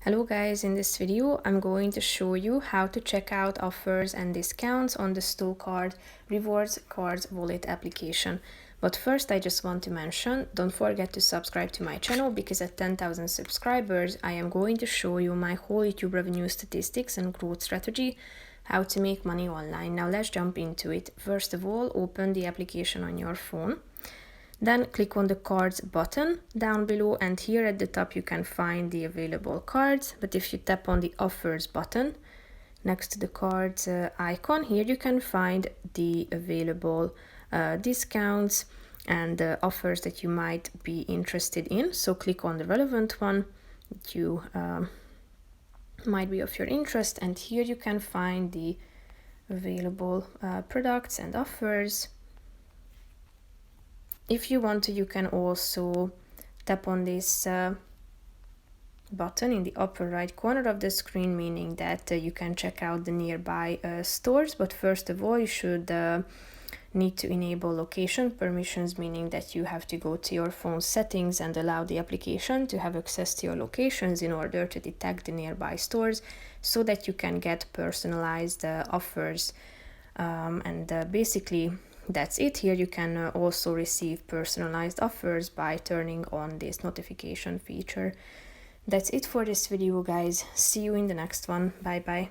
Hello guys, in this video I'm going to show you how to check out offers and discounts on the Stocard rewards cards wallet application. But first I just want to mention, don't forget to subscribe to my channel because at 10,000 subscribers I am going to show you my whole YouTube revenue statistics and growth strategy, how to make money online. Now let's jump into it. First of all, open the application on your phone. Then click on the cards button down below, and here at the top you can find the available cards. But if you tap on the offers button next to the cards icon, here you can find the available discounts and offers that you might be interested in. So click on the relevant one that you might be of your interest, and here you can find the available products and offers. If you want to, you can also tap on this button in the upper right corner of the screen, meaning that you can check out the nearby stores. But first of all, you should need to enable location permissions, meaning that you have to go to your phone settings and allow the application to have access to your locations in order to detect the nearby stores so that you can get personalized offers. Basically, that's it. Here you can also receive personalized offers by turning on this notification feature. That's it for this video, guys. See you in the next one. Bye bye.